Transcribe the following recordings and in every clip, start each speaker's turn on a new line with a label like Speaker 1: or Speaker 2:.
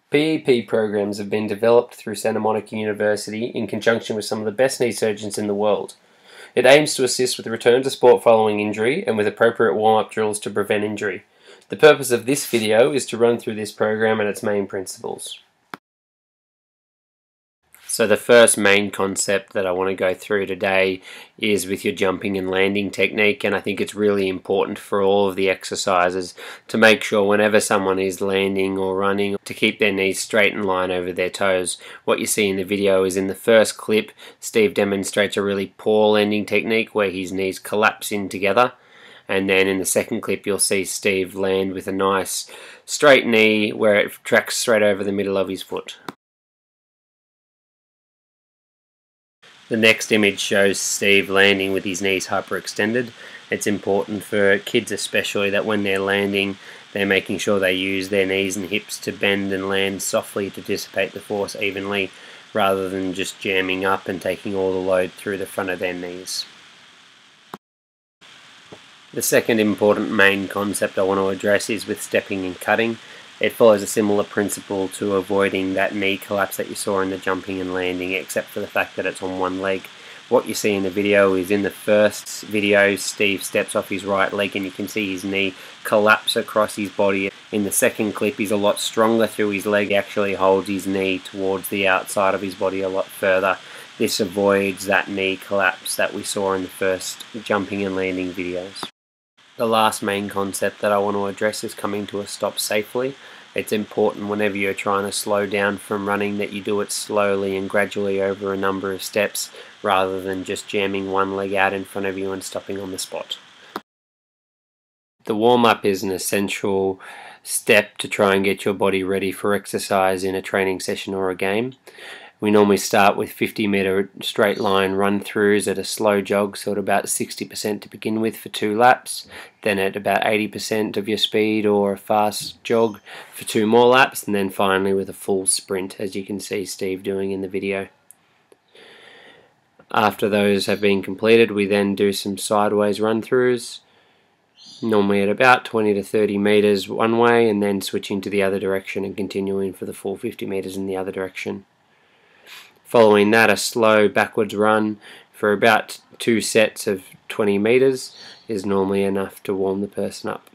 Speaker 1: PEP programs have been developed through Santa Monica University in conjunction with some of the best knee surgeons in the world. It aims to assist with return to sport following injury and with appropriate warm-up drills to prevent injury. The purpose of this video is to run through this program and its main principles. So the first main concept that I want to go through today is with your jumping and landing technique, and I think it's really important for all of the exercises to make sure whenever someone is landing or running to keep their knees straight in line over their toes. What you see in the video is in the first clip, Steve demonstrates a really poor landing technique where his knees collapse in together, and then in the second clip you'll see Steve land with a nice straight knee where it tracks straight over the middle of his foot. The next image shows Steve landing with his knees hyperextended. It's important for kids especially that when they're landing, they're making sure they use their knees and hips to bend and land softly to dissipate the force evenly, rather than just jamming up and taking all the load through the front of their knees. The second important main concept I want to address is with stepping and cutting. It follows a similar principle to avoiding that knee collapse that you saw in the jumping and landing, except for the fact that it's on one leg. What you see in the video is in the first video, Steve steps off his right leg and you can see his knee collapse across his body. In the second clip, he's a lot stronger through his leg, actually holds his knee towards the outside of his body a lot further. This avoids that knee collapse that we saw in the first jumping and landing videos. The last main concept that I want to address is coming to a stop safely. It's important whenever you're trying to slow down from running that you do it slowly and gradually over a number of steps, rather than just jamming one leg out in front of you and stopping on the spot. The warm-up is an essential step to try and get your body ready for exercise in a training session or a game. We normally start with 50-meter straight line run-throughs at a slow jog, so at about 60% to begin with for 2 laps, then at about 80% of your speed or a fast jog for 2 more laps, and then finally with a full sprint, as you can see Steve doing in the video. After those have been completed, we then do some sideways run-throughs, normally at about 20 to 30 meters one way, and then switching to the other direction and continuing for the full 50 meters in the other direction. Following that, a slow backwards run for about 2 sets of 20 meters is normally enough to warm the person up.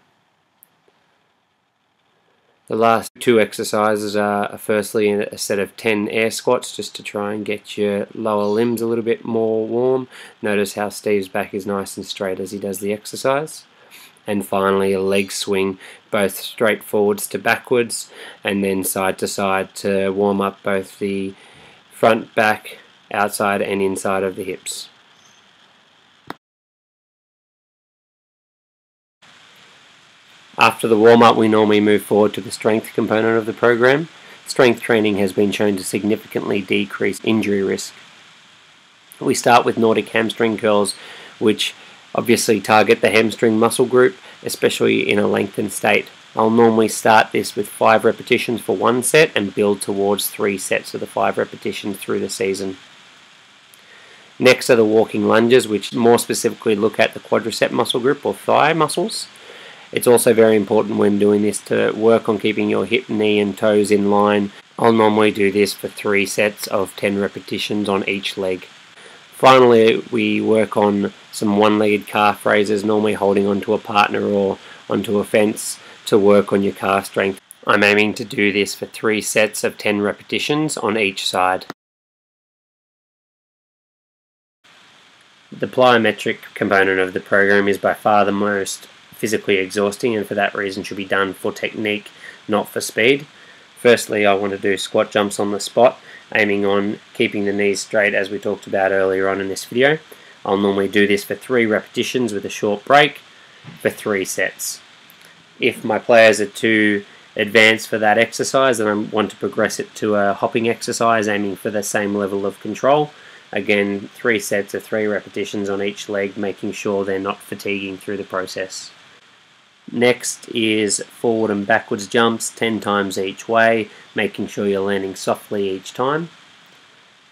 Speaker 1: The last 2 exercises are firstly a set of 10 air squats just to try and get your lower limbs a little bit more warm. Notice how Steve's back is nice and straight as he does the exercise. And finally a leg swing, both straight forwards to backwards and then side to side to warm up both the front, back, outside and inside of the hips. After the warm-up, we normally move forward to the strength component of the program. Strength training has been shown to significantly decrease injury risk. We start with Nordic hamstring curls, which obviously target the hamstring muscle group, especially in a lengthened state. I'll normally start this with 5 repetitions for 1 set and build towards 3 sets of the 5 repetitions through the season. Next are the walking lunges, which more specifically look at the quadricep muscle group or thigh muscles. It's also very important when doing this to work on keeping your hip, knee and toes in line. I'll normally do this for 3 sets of 10 repetitions on each leg. Finally, we work on some one-legged calf raises, normally holding onto a partner or onto a fence to work on your calf strength. I'm aiming to do this for 3 sets of 10 repetitions on each side. The plyometric component of the program is by far the most physically exhausting, and for that reason should be done for technique, not for speed. Firstly, I want to do squat jumps on the spot, aiming on keeping the knees straight as we talked about earlier on in this video. I'll normally do this for 3 repetitions with a short break for 3 sets. If my players are too advanced for that exercise and I want to progress it to a hopping exercise aiming for the same level of control, again 3 sets of 3 repetitions on each leg, making sure they're not fatiguing through the process. Next is forward and backwards jumps 10 times each way, making sure you're landing softly each time.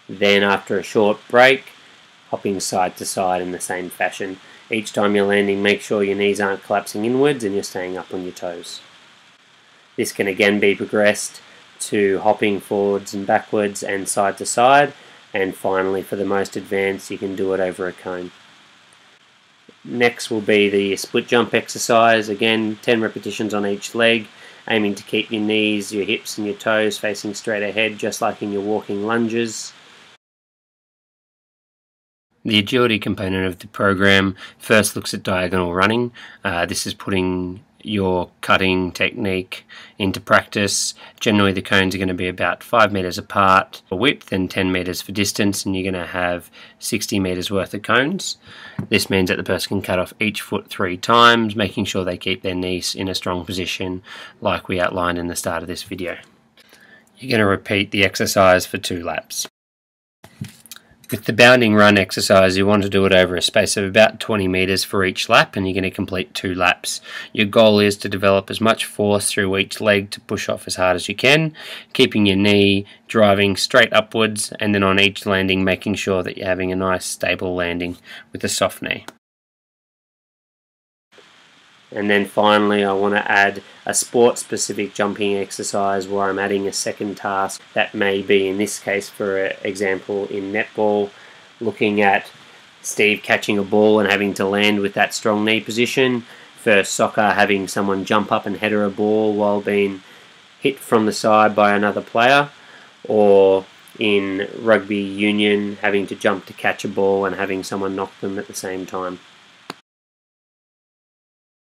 Speaker 1: Then after a short break, hopping side to side in the same fashion. Each time you're landing, make sure your knees aren't collapsing inwards and you're staying up on your toes. This can again be progressed to hopping forwards and backwards and side to side, and finally for the most advanced you can do it over a cone. Next will be the split jump exercise. Again, 10 repetitions on each leg, aiming to keep your knees, your hips and your toes facing straight ahead, just like in your walking lunges. The agility component of the program first looks at diagonal running. This is putting your cutting technique into practice. Generally the cones are going to be about 5 meters apart for width and 10 meters for distance, and you're going to have 60 meters worth of cones. This means that the person can cut off each foot 3 times, making sure they keep their knees in a strong position like we outlined in the start of this video. You're going to repeat the exercise for 2 laps. With the bounding run exercise, you want to do it over a space of about 20 meters for each lap, and you're going to complete 2 laps. Your goal is to develop as much force through each leg to push off as hard as you can, keeping your knee driving straight upwards, and then on each landing making sure that you're having a nice stable landing with a soft knee. And then finally I want to add a sport-specific jumping exercise where I'm adding a second task that may be, in this case for example in netball, looking at Steve catching a ball and having to land with that strong knee position. For soccer, having someone jump up and header a ball while being hit from the side by another player. Or in rugby union, having to jump to catch a ball and having someone knock them at the same time.